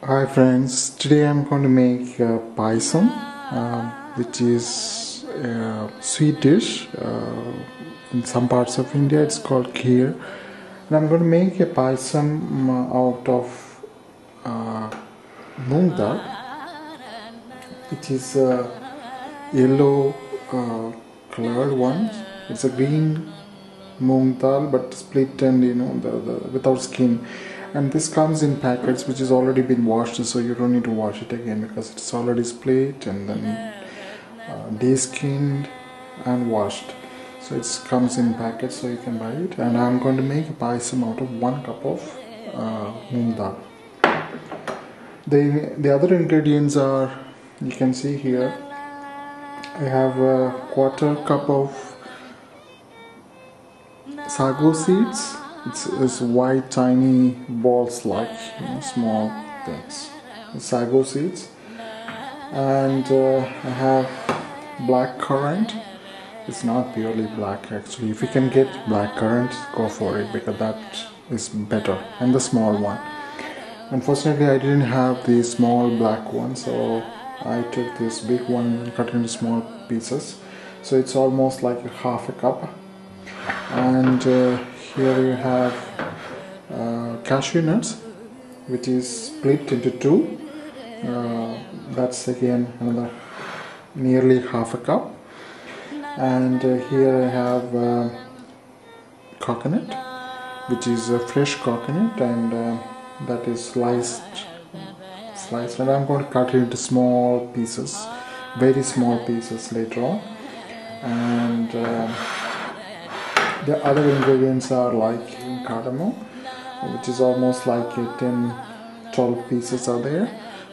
Hi friends, today I'm going to make Payasam, which is a sweet dish. In some parts of India it's called Gheer. And I'm going to make a Payasam out of Moong Dal, which is a yellow colored one. It's a green Moong Dal but split and the without skin. And this comes in packets which has already been washed, so you don't need to wash it again because it's already split and then deskinned and washed. So it comes in packets, so you can buy it. And I'm going to make a payasam out of 1 cup of moong dal. The other ingredients are, you can see here, I have a 1/4 cup of Sagoo Seeds. It's white tiny balls like small things. Sagoo Seeds. And I have black currant. It's not purely black actually. If you can get black currant, go for it because that is better. And the small one. Unfortunately I didn't have the small black one, so I took this big one and cut into small pieces. So it's almost like half a cup. And here you have cashew nuts, which is split into 2. That's again another nearly half a cup. And here I have coconut, which is a fresh coconut, and that is sliced, and I'm going to cut it into small pieces, very small pieces later on. And the other ingredients are like cardamom, which is almost like 10-12 pieces are there,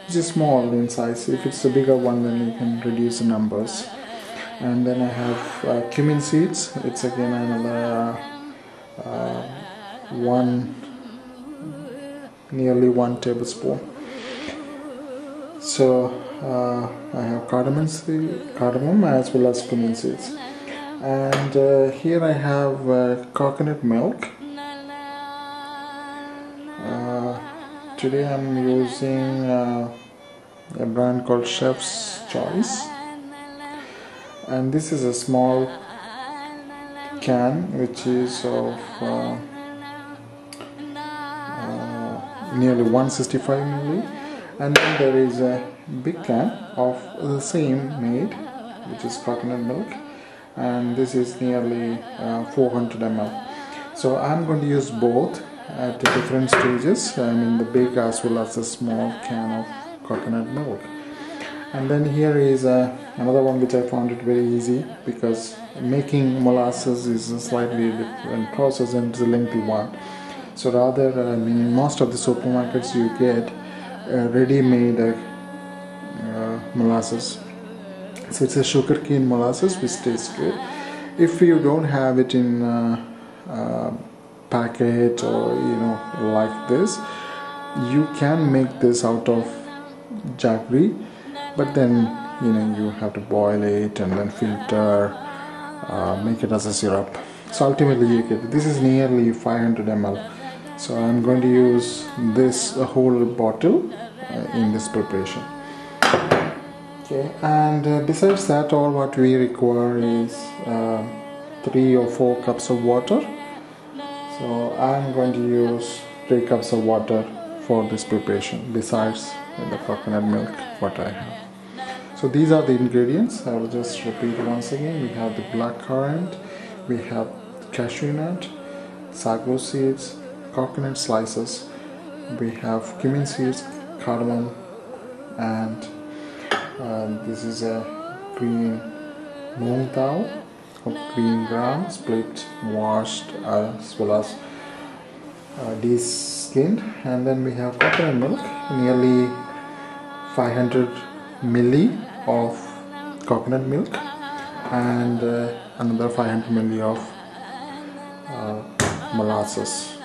which is small in size. If it's a bigger one, then you can reduce the numbers. And then I have cumin seeds. It's again another nearly 1 tablespoon. So I have cardamom as well as cumin seeds. And here I have coconut milk. Today I'm using a brand called Chef's Choice, and this is a small can which is of nearly 165 ml, and then there is a big can of the same made, which is coconut milk, and this is nearly 400 ml. So I'm going to use both at different stages, I mean the big as well as the small can of coconut milk. And then here is another one which I found it very easy, because making molasses is a slightly different process and it's a lengthy one. So rather, in most of the supermarkets you get ready-made molasses. So it's a sugarcane molasses which tastes good. If you don't have it in packet or like this, you can make this out of jaggery, but then you have to boil it and then filter, make it as a syrup. So ultimately you get this is nearly 500 ml. So I'm going to use this whole bottle in this preparation. Okay, and besides that, all what we require is 3 or 4 cups of water. So I'm going to use 3 cups of water for this preparation, besides the coconut milk what I have. So these are the ingredients. I will just repeat once again. We have the black currant, we have cashew nut, sago seeds, coconut slices, we have cumin seeds, cardamom, and this is a green moong dal of green gram, split, washed, as well as deskinned. And then we have coconut milk, nearly 500 milli of coconut milk, and another 500 milli of molasses.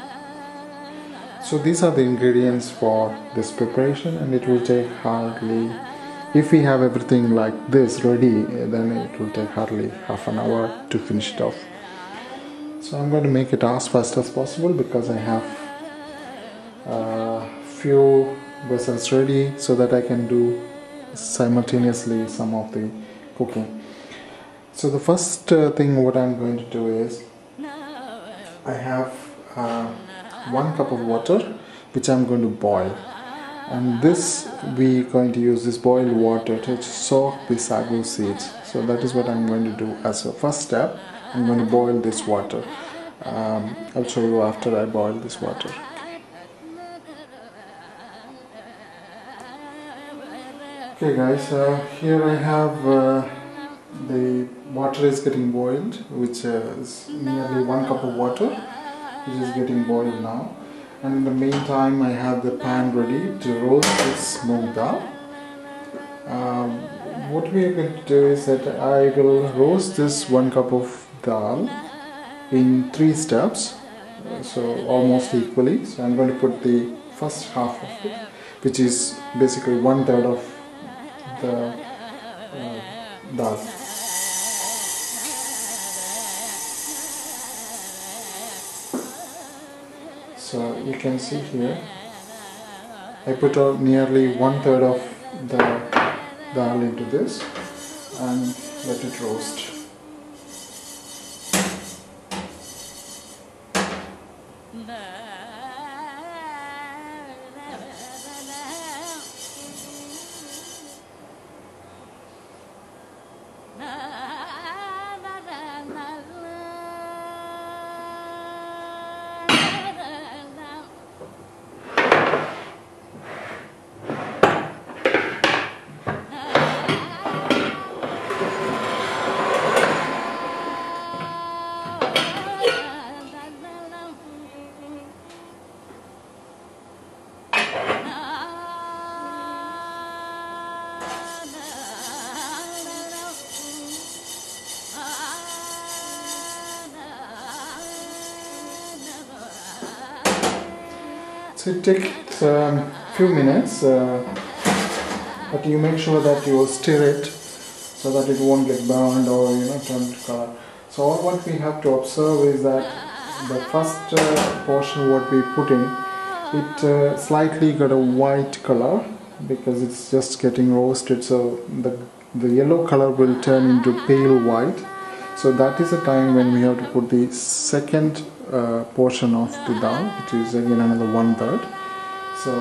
So these are the ingredients for this preparation, and it will take hardly, if we have everything like this ready, then it will take hardly half an hour to finish it off. So I'm going to make it as fast as possible because I have few vessels ready so that I can do simultaneously some of the cooking. So the first thing what I'm going to do is I have 1 cup of water which I'm going to boil, and this we're going to use this boiled water to soak the sago seeds. So that is what I'm going to do as a first step. I'm going to boil this water. I'll show you after I boil this water. Okay guys, here I have the water is getting boiled, which is nearly 1 cup of water which is getting boiled now. And in the meantime I have the pan ready to roast this moong dal. What we are going to do is that I will roast this 1 cup of dal in 3 steps, so almost equally. So I'm going to put the first half of it, which is basically 1/3 of the dal. So you can see here I put out nearly 1/3 of the dal into this and let it roast. So it takes few minutes, but you make sure that you stir it so that it won't get burned or turn to color. So all what we have to observe is that the first portion what we put in, it slightly got a white color because it's just getting roasted. So the yellow color will turn into pale white. So that is the time when we have to put the second portion of the dal, which is again another 1/3. So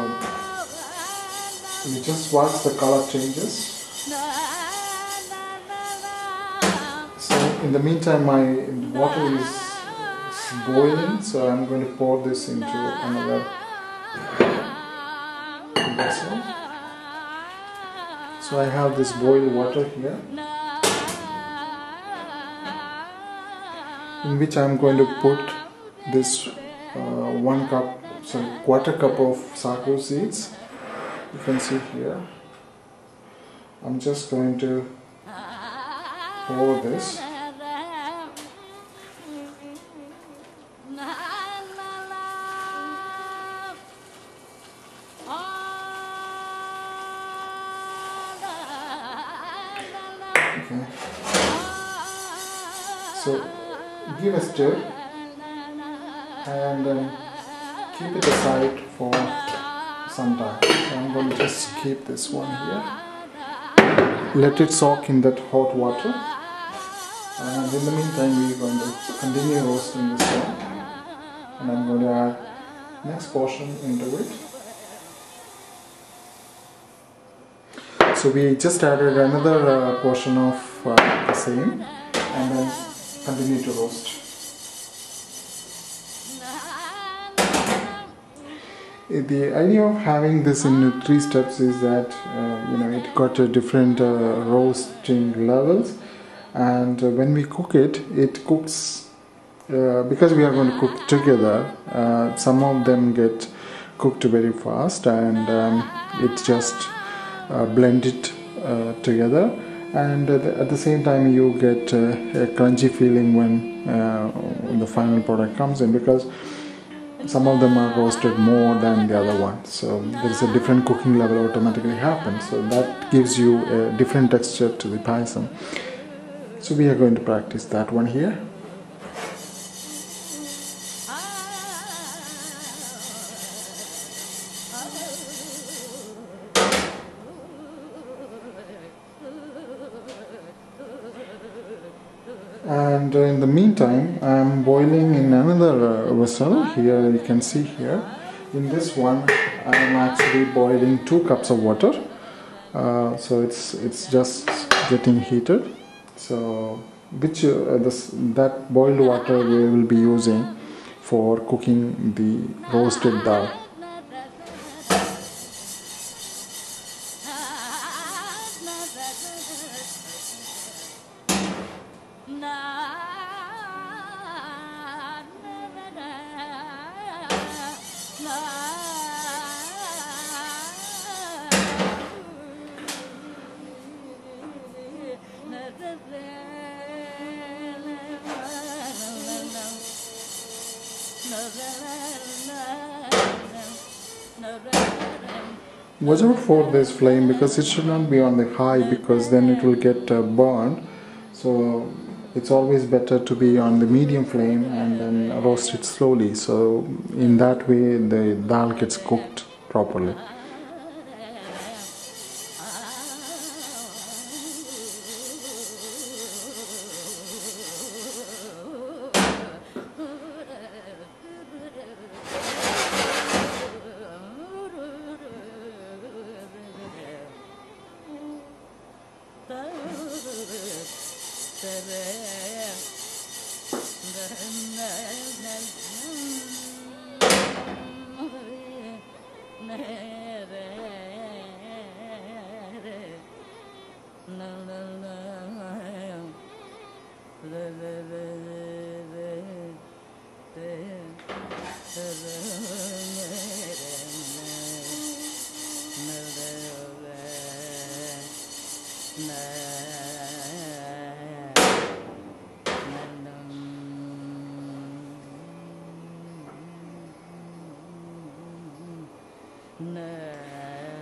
you just watch the color changes. So in the meantime my water is boiling, so I'm going to pour this into another vessel. So I have this boiled water here, in which I'm going to put this 1/4 cup of sago seeds. You can see here. I'm just going to pour this. Okay. So give a stir and keep it aside for some time. So I'm going to just keep this one here. Let it soak in that hot water, and in the meantime we're going to continue roasting this one, and I'm going to add next portion into it. So we just added another portion of the same, and then continue to roast. The idea of having this in 3 steps is that it got different roasting levels, and when we cook it, it cooks because we are going to cook together. Some of them get cooked very fast, and it just blend it together, and at the same time you get a crunchy feeling when the final product comes in, because some of them are roasted more than the other one, so there is a different cooking level automatically happens, so that gives you a different texture to the payasam. So we are going to practice that one here. And in the meantime, I'm boiling in another vessel. Here you can see here. In this one, I'm actually boiling 2 cups of water. So it's just getting heated. So that boiled water we will be using for cooking the roasted dal. Watch out for this flame because it should not be on the high, because then it will get burned. So it's always better to be on the medium flame and then roast it slowly. So in that way the dal gets cooked properly.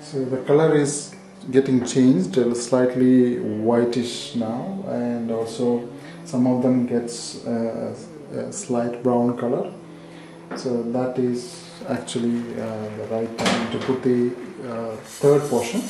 So the color is getting changed, slightly whitish now, and also some of them gets a slight brown color. So that is actually the right time to put the third portion.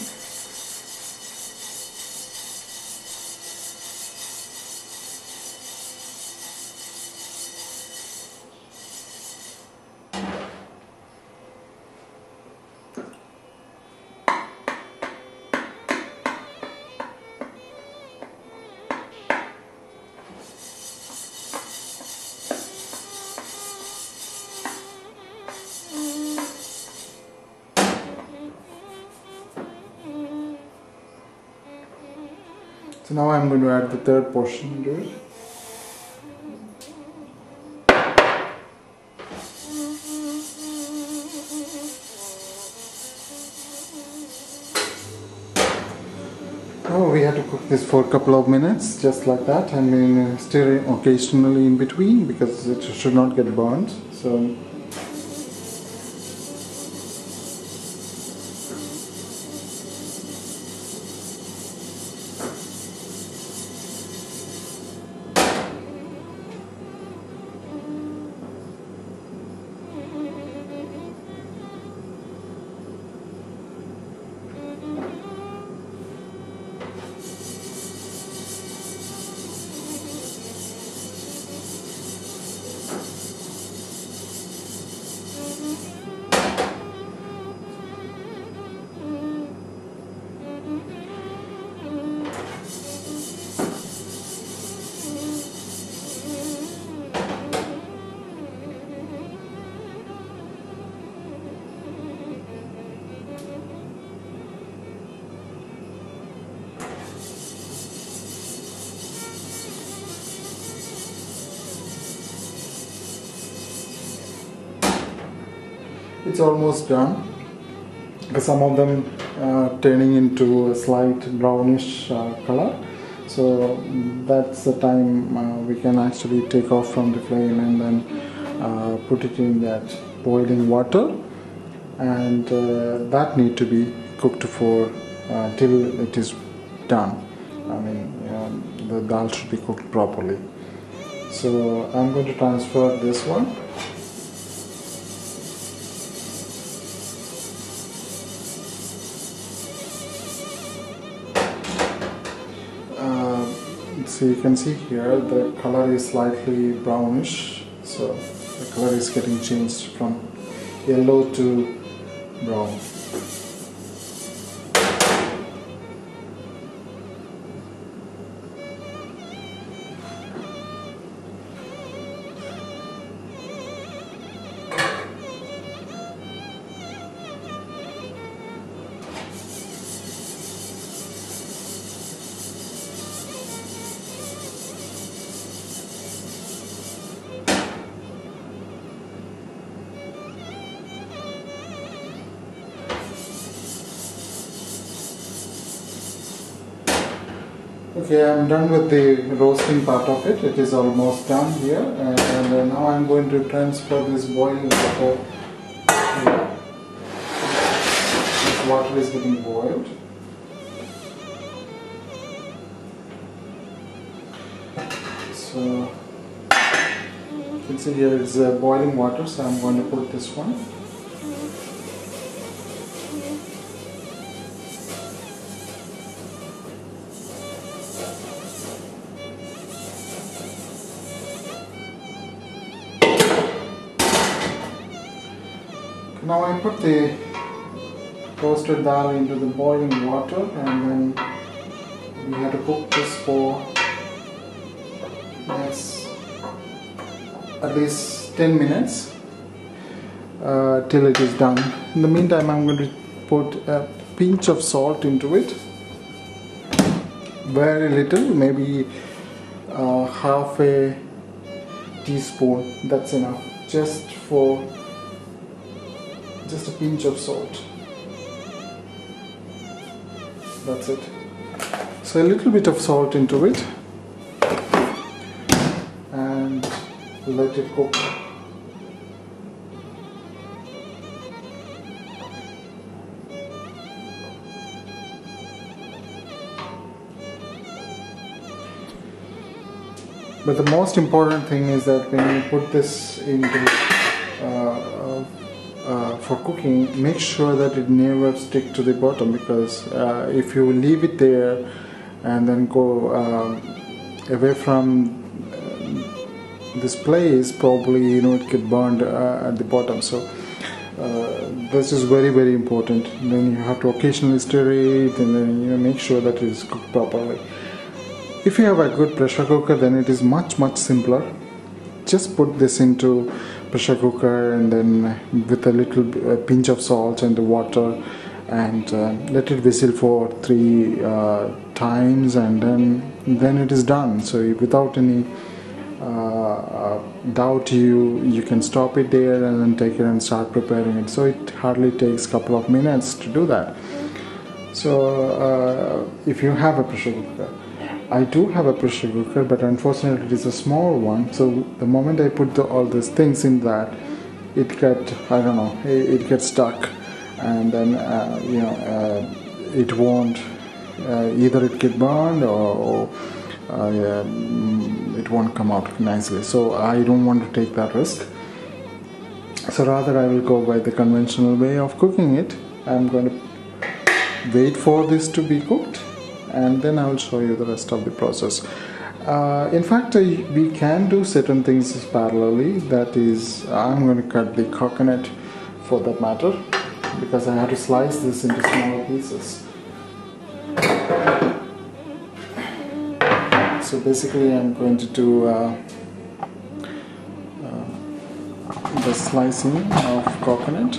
So now I'm going to add the third portion to it. Oh, we had to cook this for a couple of minutes, just like that, and then stir it occasionally in between because it should not get burnt. So it's almost done. Some of them turning into a slight brownish color. So that's the time we can actually take off from the flame and then put it in that boiling water, and that need to be cooked for till it is done. I mean, the dal should be cooked properly. So I'm going to transfer this one. So you can see here the color is slightly brownish, so the color is getting changed from yellow to brown. Okay, I'm done with the roasting part of it. It is almost done here, and now I'm going to transfer this boiling water here. This water is getting boiled. So you can see here it's boiling water, so I'm going to put this one. Now I put the roasted dal into the boiling water, and then we have to cook this for at least 10 minutes till it is done. In the meantime, I'm going to put a pinch of salt into it, very little, maybe half a teaspoon, that's enough, just a pinch of salt. That's it. So a little bit of salt into it and let it cook. But the most important thing is that when you put this into for cooking, make sure that it never stick to the bottom, because if you leave it there and then go away from this place, probably it get burned at the bottom. So this is very, very important. Then you have to occasionally stir it, and then make sure that it is cooked properly. If you have a good pressure cooker, then it is much simpler. Just put this into pressure cooker, and then with a little pinch of salt and the water, and let it whistle for 3 times, and then it is done. So without any doubt, you can stop it there and then take it and start preparing it. So it hardly takes a couple of minutes to do that. So if you have a pressure cooker, I do have a pressure cooker, but unfortunately it is a small one. So the moment I put all these things in that, it gets stuck, and then it won't. Either it get burned or it won't come out nicely. So I don't want to take that risk. So rather I will go by the conventional way of cooking it. I'm going to wait for this to be cooked, and then I will show you the rest of the process. In fact, we can do certain things parallelly. That is, I'm going to cut the coconut for that matter, because I have to slice this into smaller pieces. So basically I'm going to do the slicing of coconut.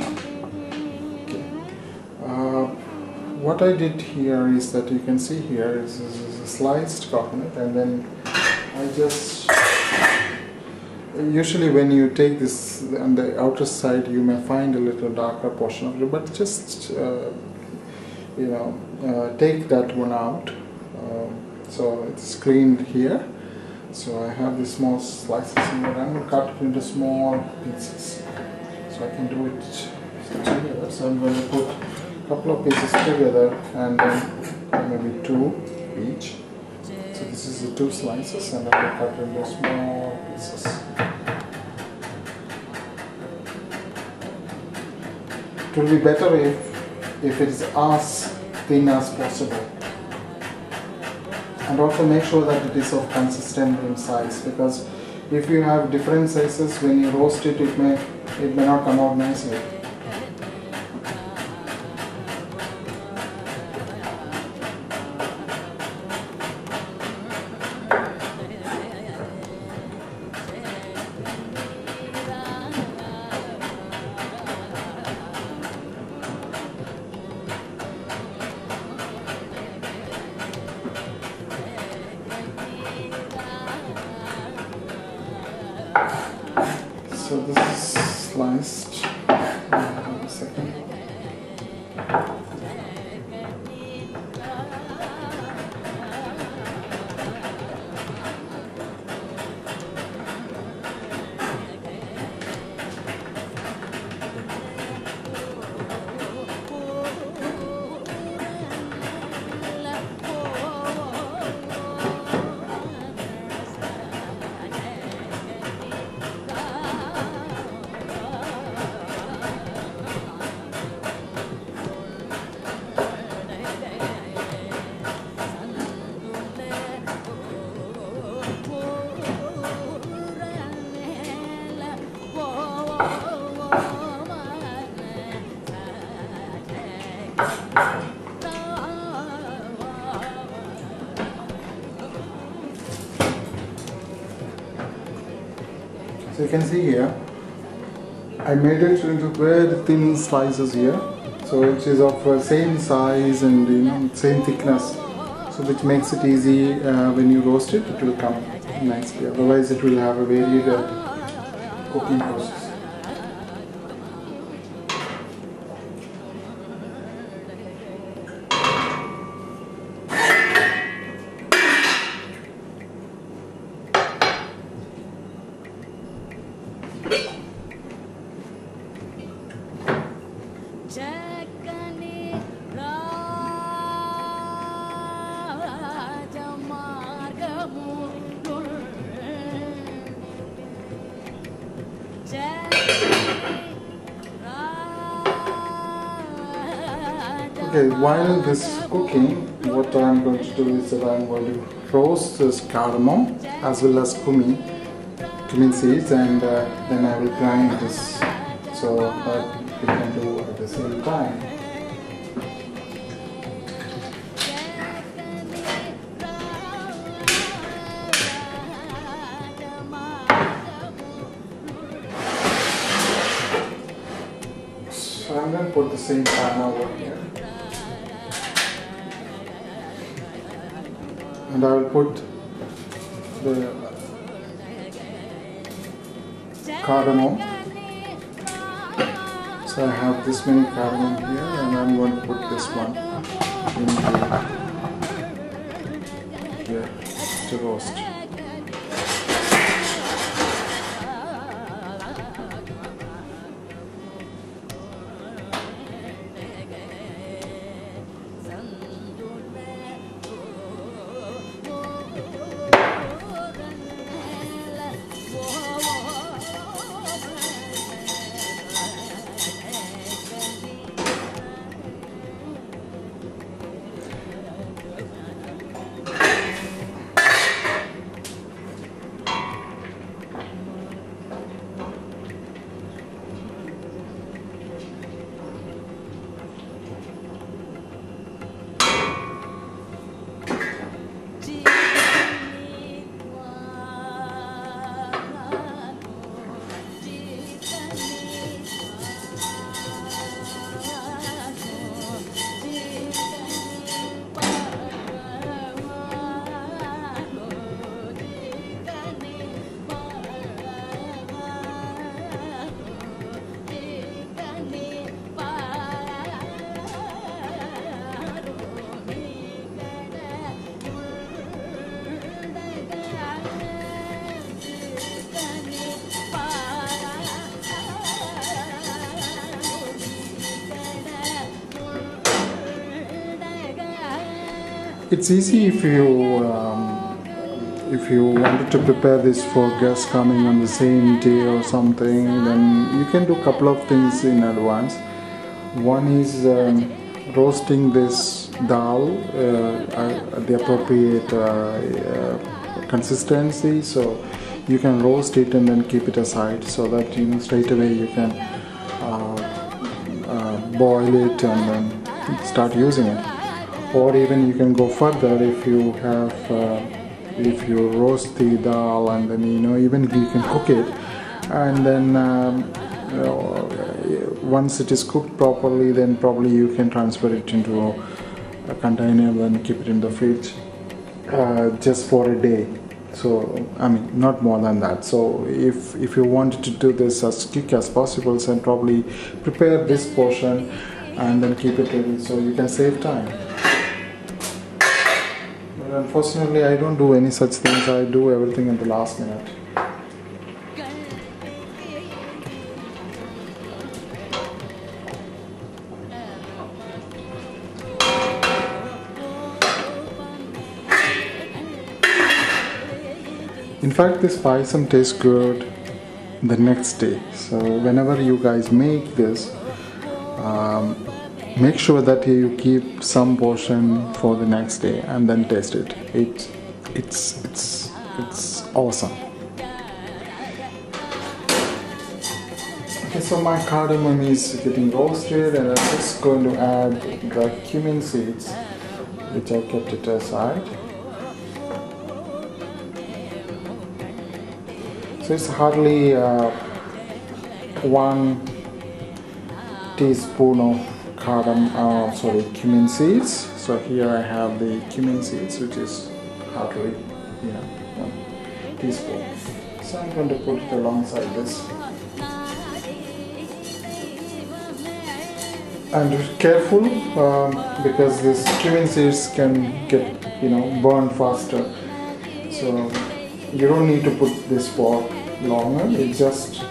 What I did here is that you can see here is a sliced coconut, and then I just usually when you take this on the outer side, you may find a little darker portion of it, but just take that one out. So it's cleaned here. So I have these small slices in there. I'm going to cut it into small pieces, so I can do it together. So I'm going to put a couple of pieces together, and then maybe 2 each. So this is the 2 slices, and I will cut into small pieces. It will be better if it is as thin as possible. And also make sure that it is of consistent in size, because if you have different sizes, when you roast it, it may not come out nicely. So this is sliced. Hold a second. So you can see here, I made it into very thin slices here, so it is of same size and same thickness, so which makes it easy when you roast it, it will come nicely. Otherwise, it will have a very cooking process. Okay, while this is cooking, what I am going to do is that I am going to roast this cardamom as well as cumin seeds, and then I will grind this so that we can do at the same time. So I'm going to put the same pan over here. And I will put the cardamom. So I have this many cardamom here, and I'm going to put this one into here to roast. It's easy if you wanted to prepare this for guests coming on the same day or something, then you can do a couple of things in advance. One is roasting this dal the appropriate consistency, so you can roast it and then keep it aside, so that straight away you can boil it and then start using it. Or even you can go further if you have if you roast the dal and then even you can cook it, and then once it is cooked properly, then probably you can transfer it into a container and keep it in the fridge just for a day. So I mean, not more than that. So if you wanted to do this as quick as possible, then probably prepare this portion and then keep it ready, so you can save time. But unfortunately, I don't do any such things. I do everything in the last minute. In fact, this payasam tastes good the next day. So whenever you guys make this, make sure that you keep some portion for the next day and then taste it. It's awesome. Okay, so my cardamom is getting roasted, and I'm just going to add the cumin seeds, which I kept it aside. So it's hardly 1 teaspoon of cumin seeds. So here I have the cumin seeds, which is hardly 1 teaspoon. So I'm going to put it alongside this. And be careful because these cumin seeds can get burned faster. So you don't need to put this for longer. It's just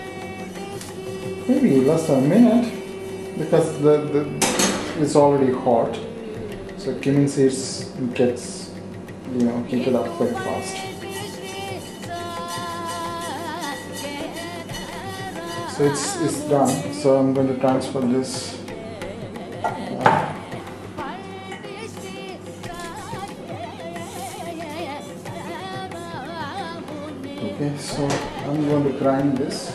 maybe less than a minute, because it's already hot. So cumin seeds gets heated up very fast. So it's done. So I'm going to transfer this. Okay, so I'm going to grind this.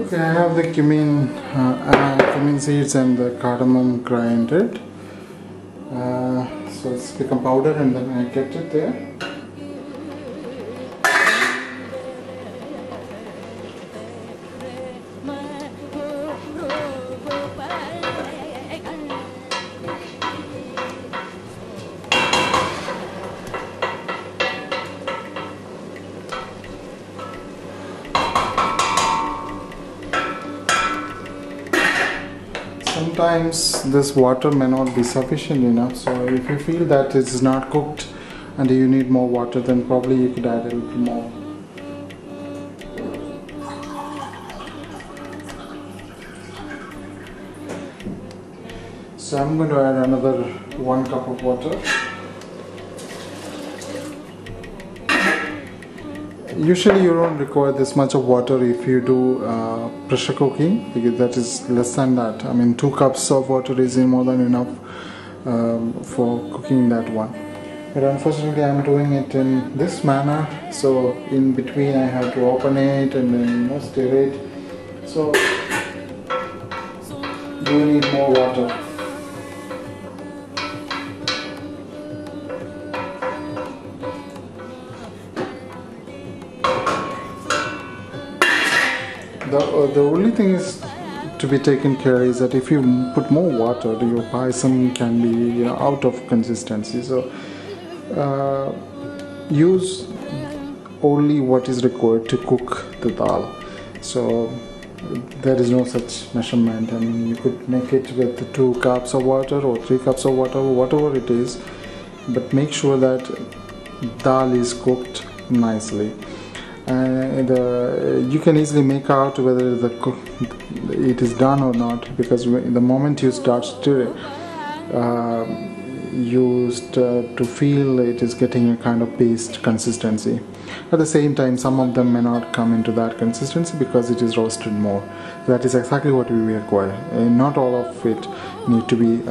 Okay, I have the cumin seeds and the cardamom grinded. So it's become powder, and then I kept it there. Sometimes this water may not be sufficient enough, so if you feel that it's not cooked and you need more water, then probably you could add a little more. So I'm going to add another 1 cup of water. Usually you don't require this much of water if you do pressure cooking, because that is less than that. I mean, 2 cups of water is more than enough for cooking that one. But unfortunately I'm doing it in this manner, so in between I have to open it and then stir it. So you need more water. The only thing is to be taken care is that if you put more water, your payasam can be out of consistency. So use only what is required to cook the dal. So there is no such measurement. I mean, you could make it with 2 cups of water or 3 cups of water, whatever it is, but make sure that dal is cooked nicely. And you can easily make out whether it is done or not, because the moment you start stirring, you start to feel it is getting a kind of paste consistency. At the same time, some of them may not come into that consistency because it is roasted more. That is exactly what we require. Not all of it need to be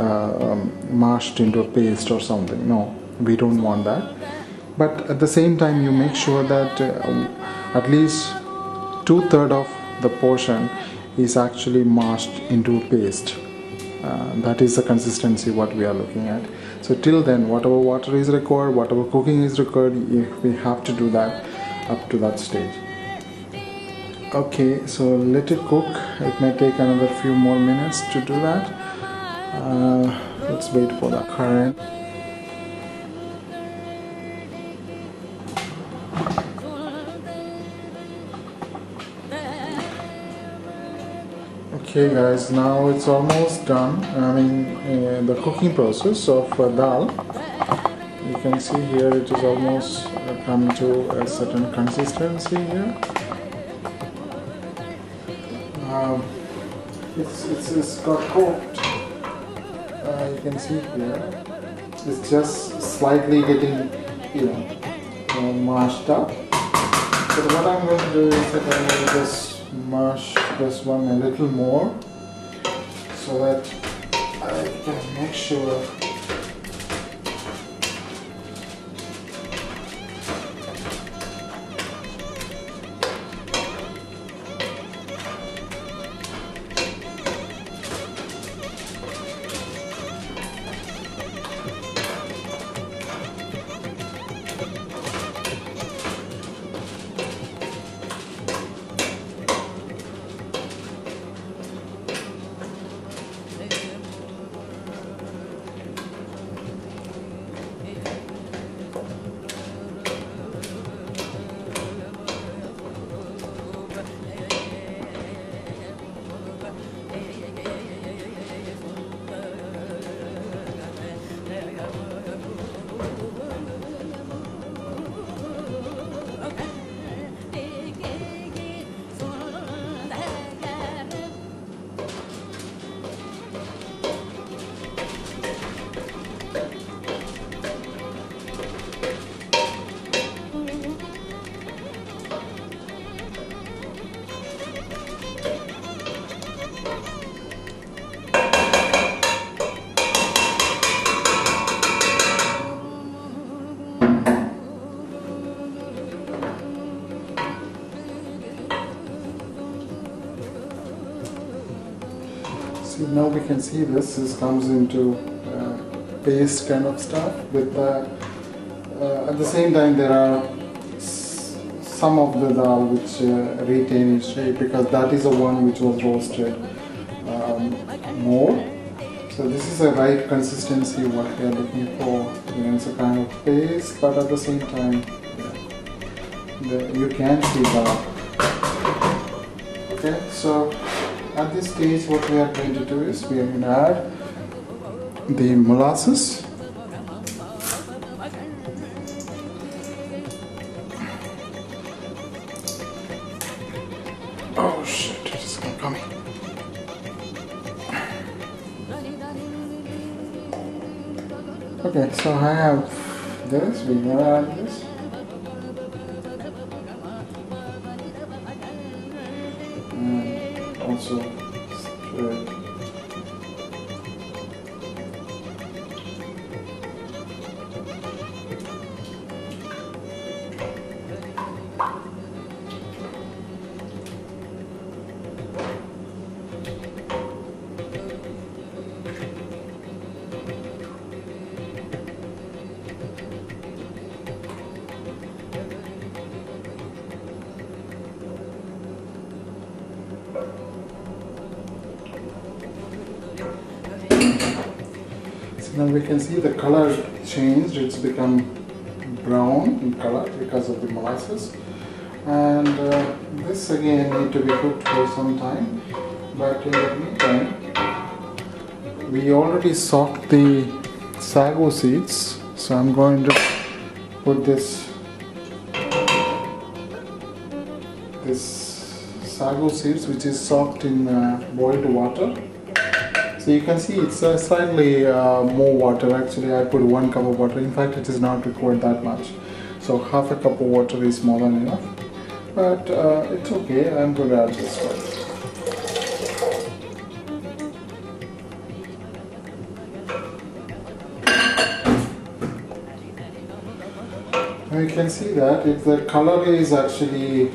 mashed into a paste or something. No, we don't want that. But at the same time, you make sure that at least 2/3 of the portion is actually mashed into a paste. That is the consistency what we are looking at. So till then, whatever water is required, whatever cooking is required, we have to do that up to that stage. Okay, so let it cook. It may take another few more minutes to do that. Let's wait for the currant. Okay guys, now it's almost done. I mean, the cooking process of dal, you can see here it is almost come to a certain consistency here. It's got cooked. You can see here it's just slightly getting mashed up. So what I'm going to do is that I'm going to just mash this one a little more so that I can make sure now we can see this comes into paste kind of stuff with at the same time there are some of the dal which retain its shape, because that is the one which was roasted more. So this is the right consistency what we are looking for. It's a kind of paste, but at the same time you can see that. Okay, so at this stage what we are going to do is we are going to add the molasses. Oh shit, it is coming. Okay, so I have this, we're going to add this. And also stir it. Now we can see the color changed. It's become brown in color because of the molasses. And this again need to be cooked for some time. But in the meantime, we already soaked the sago seeds. So I'm going to put this sago seeds, which is soaked in boiled water. So you can see it's slightly more water. Actually, I put 1 cup of water. In fact, it is not required that much. So half a cup of water is more than enough. But it's okay. I'm going to add this one. You can see that if the color is actually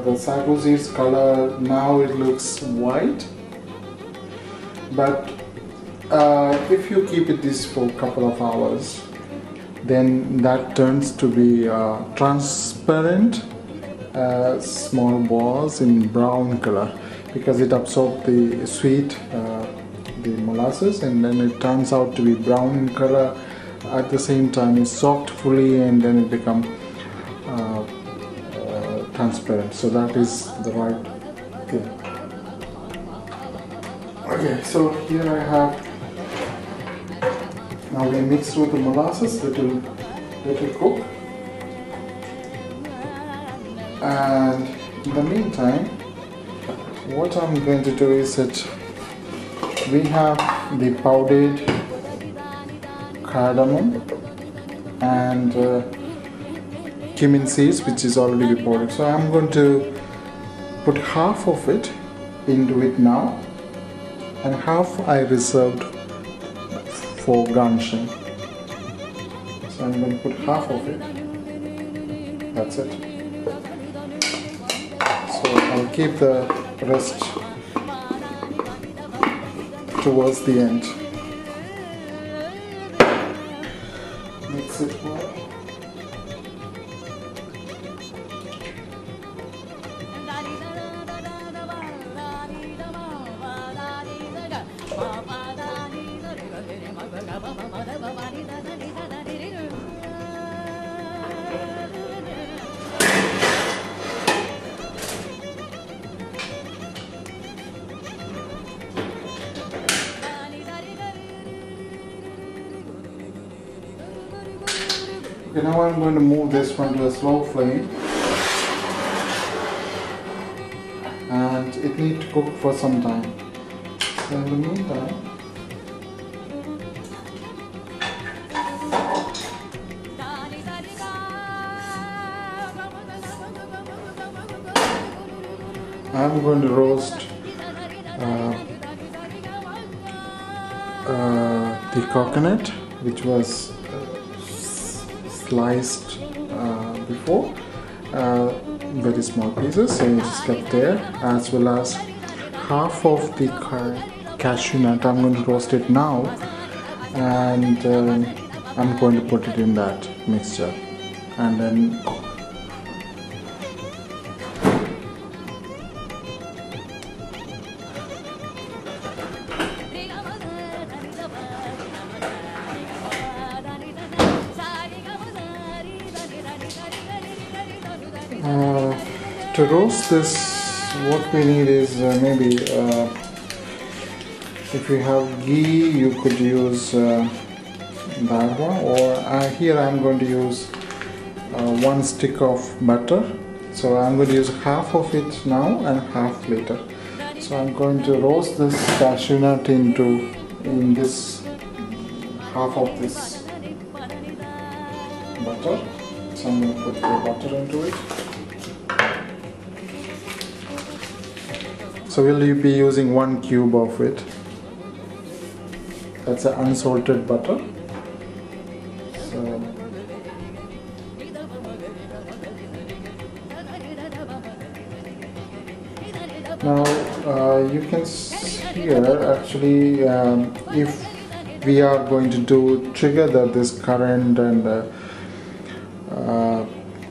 the sago seeds color, now it looks white, but if you keep it this for a couple of hours, then that turns to be transparent small balls in brown color, because it absorbs the sweet, the molasses, and then it turns out to be brown in color. At the same time, it's soaked fully, and then it becomes transparent. So that is the right thing. Okay, so here I have. Now we mix with the molasses. Let it cook. And in the meantime, what I'm going to do is that we have the powdered cardamom and cumin seeds, which is already powdered. So I'm going to put half of it into it now, and half I reserved for garnishing. So I'm going to put half of it. That's it. So I'll keep the rest towards the end. Mix it well. Okay, now I'm going to move this one to a slow flame, and it needs to cook for some time. So in the meantime, I'm going to roast the coconut, which was sliced before, very small pieces, so it's kept there, as well as half of the cashew nut. I'm going to roast it now, and I'm going to put it in that mixture, and then to roast this, what we need is maybe if you have ghee, you could use that one, or here I'm going to use 1 stick of butter. So I'm going to use half of it now and half later. So I'm going to roast this cashew nut in this half of this butter. So I'm going to put the butter into it. So we'll be using 1 cube of it. That's an unsalted butter. So now you can see here, actually, if we are going to do together this currant and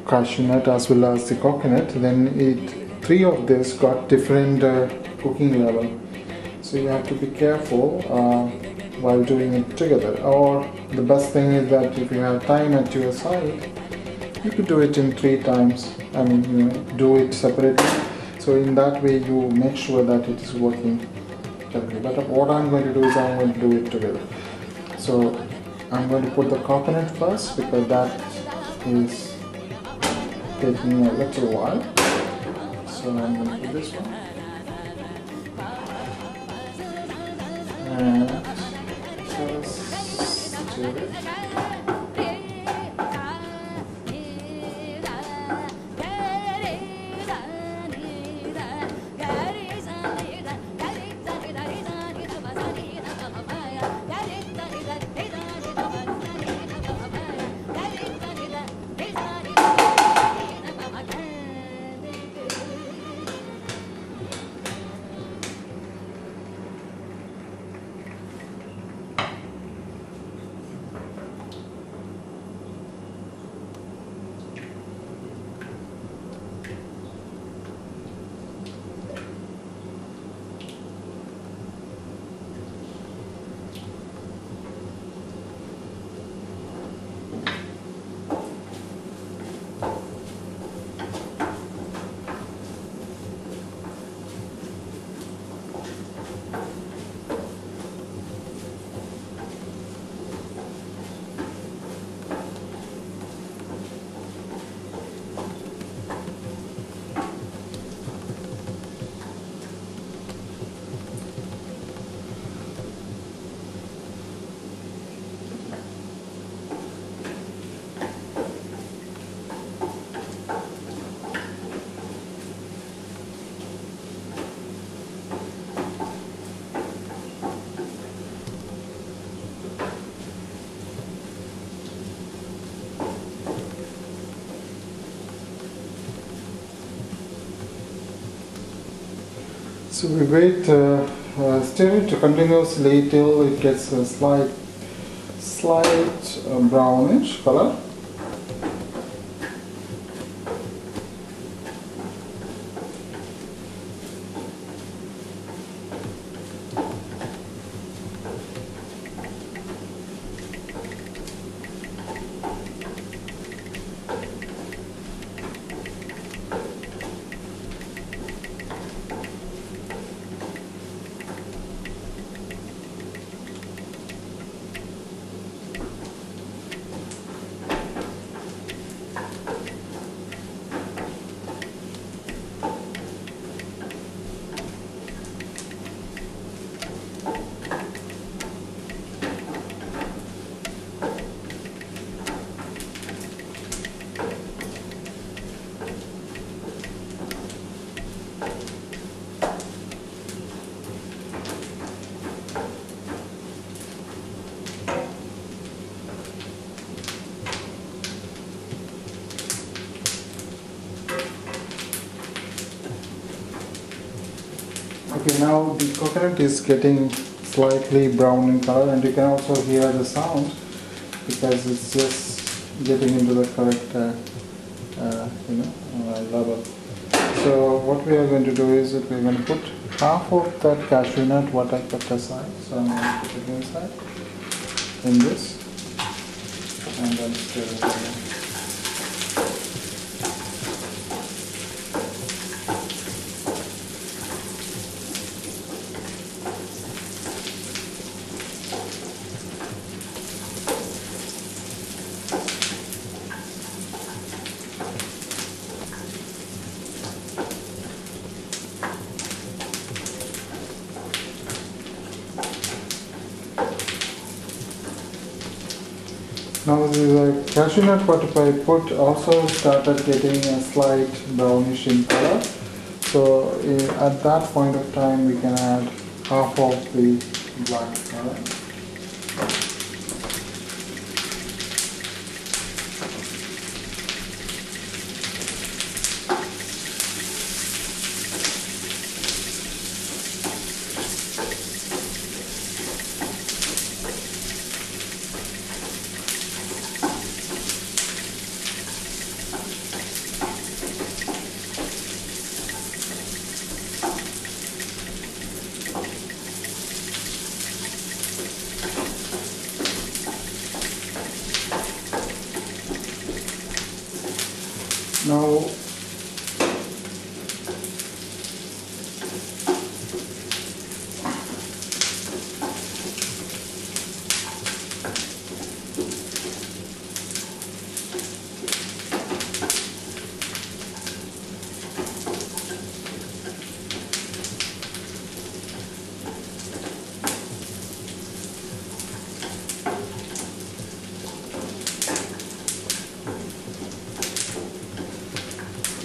cashew nut as well as the coconut, then 3 of this got different cooking level, so you have to be careful while doing it together. Or the best thing is that if you have time at your side, you could do it in 3 times. I mean, do it separately. So in that way you make sure that it is working correctly. But what I'm going to do is I'm going to do it together. So I'm going to put the coconut first because that is taking a little while. So I'm going to put this one. And just stir it. So we wait, stir it continuously till it gets a slight brownish color. Okay, now the coconut is getting slightly brown in color, and you can also hear the sound because it's just getting into the correct level. So what we are going to do is that we're going to put half of that cashew nut what I kept aside. So I'm going to put it inside in this and then stir it again. Now the cashew nut what I put also started getting a slight brownish in color. So at that point of time we can add half of the black currant. Now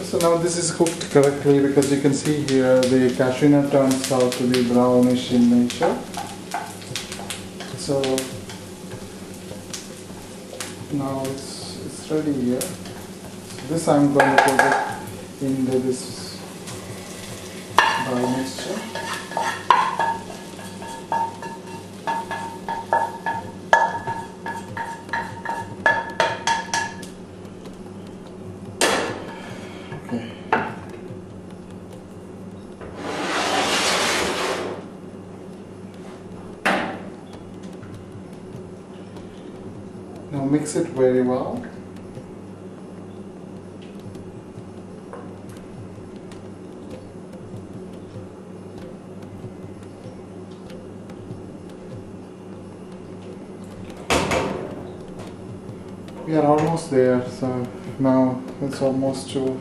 so now this is cooked correctly, because you can see here the cashew nut turns out to be brownish in nature. So now it's ready here. So this I'm going to put it into this mixture. Okay. Now mix it very well. We are almost there, so now it's almost to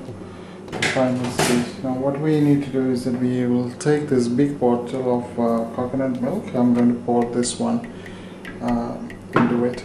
the final stage. Now what we need to do is that we will take this big bottle of coconut milk. I'm going to pour this one into it.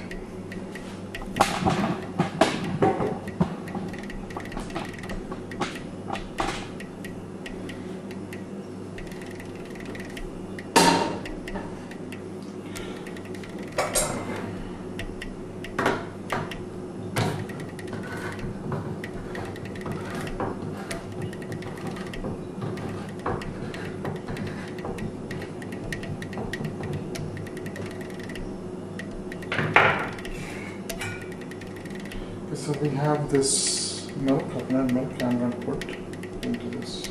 So we have this milk, coconut milk, I'm going to put into this.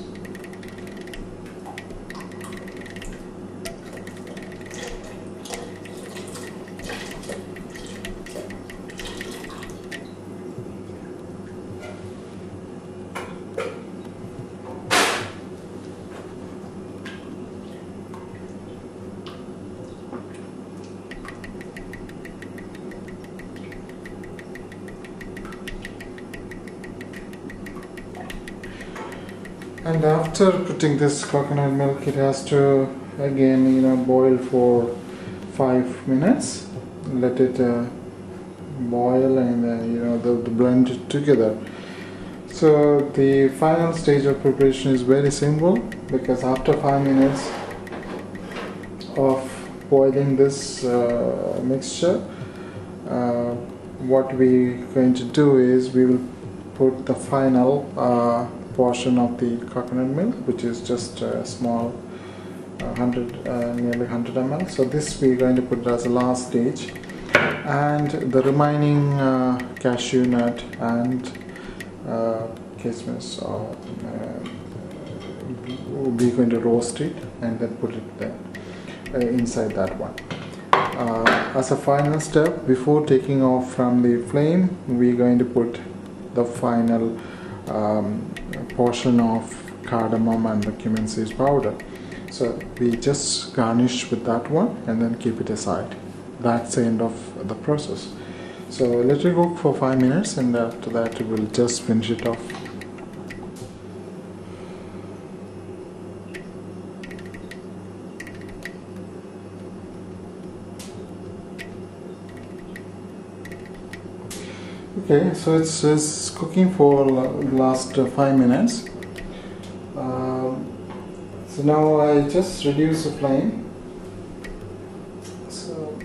And after putting this coconut milk, it has to again boil for 5 minutes. Let it boil, and then the blend it together. So the final stage of preparation is very simple, because after 5 minutes of boiling this mixture, what we're going to do is we will put the final portion of the coconut milk, which is just a small nearly 100 ml. So this we're going to put it as a last stage, and the remaining cashew nut and kismis, we're going to roast it and then put it there inside that one. As a final step, before taking off from the flame, we're going to put the final portion of cardamom and the cumin seed powder. So we just garnish with that one and then keep it aside. That's the end of the process. So let it cook for 5 minutes, and after that we'll just finish it off. Okay, so it's cooking for last 5 minutes. So now I just reduce the flame. So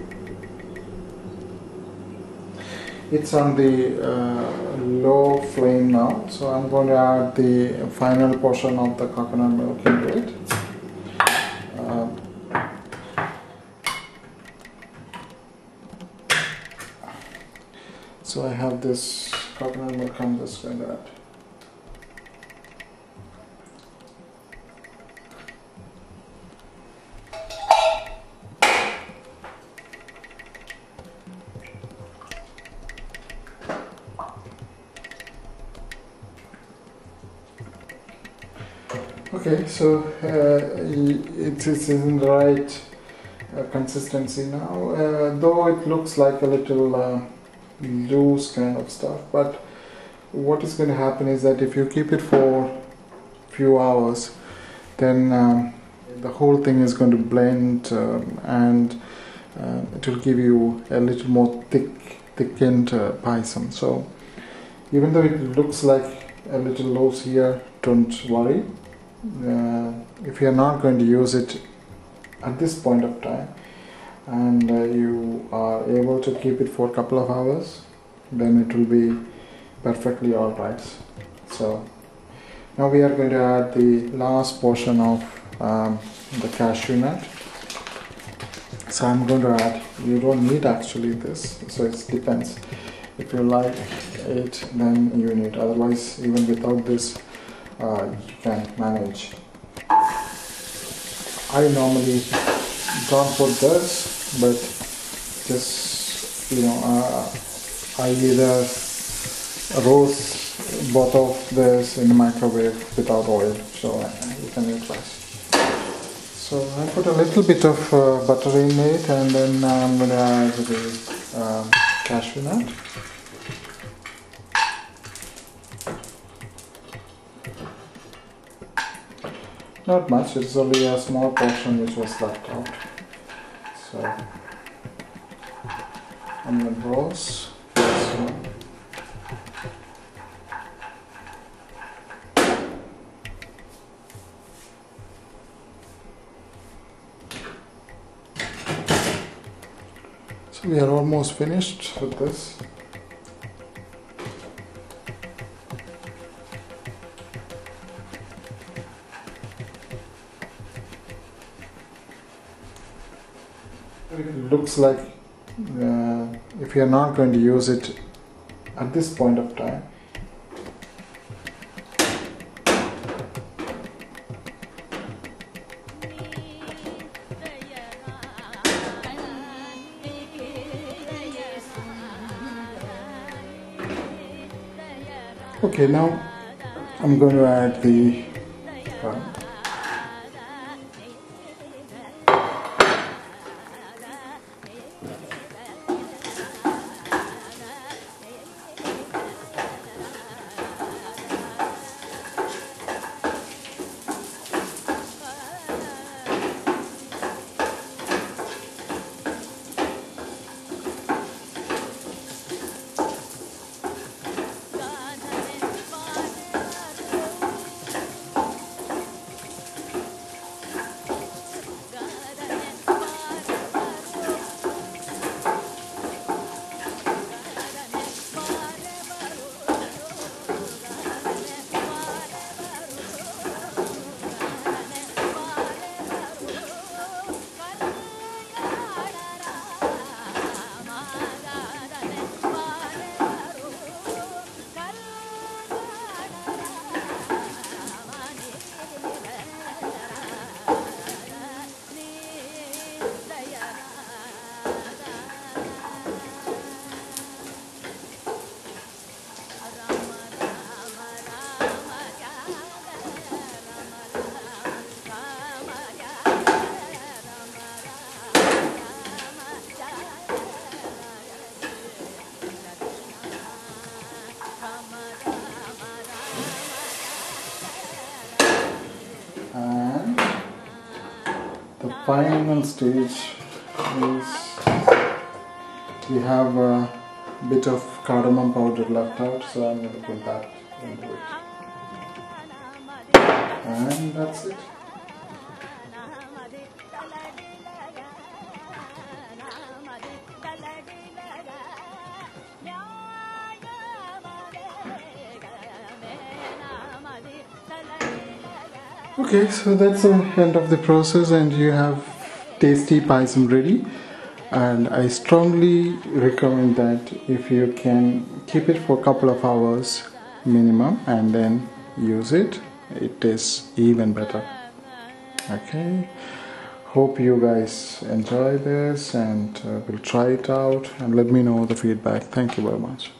it's on the low flame now. So I'm going to add the final portion of the coconut milk into it. So I have this coconut milk, I'm just going to add. Okay, so it is in the right consistency now, though it looks like a little loose kind of stuff, but what is going to happen is that if you keep it for few hours, then the whole thing is going to blend, and it will give you a little more thickened payasam. So even though it looks like a little loose here, don't worry. If you are not going to use it at this point of time, and you are able to keep it for a couple of hours, then it will be perfectly alright. So now we are going to add the last portion of the cashew nut. So I'm going to add, you don't need actually this, so it depends. If you like it, then you need, otherwise even without this you can manage. I normally don't put this, but just, you know, I either roast both of this in the microwave without oil, so you can use this. So I put a little bit of butter in it, and then I'm going to add the cashew nut. Not much, it's only a small portion which was left out. So onion rolls. So we are almost finished with this. It looks like if you are not going to use it at this point of time, okay, now I'm going to add the final stage is we have a bit of cardamom powder left out, so I'm going to put that into it, and that's it. Okay, so that's the end of the process, and you have tasty payasam ready. And I strongly recommend that if you can keep it for a couple of hours minimum and then use it, it is even better. Okay, hope you guys enjoy this, and will try it out and let me know the feedback. Thank you very much.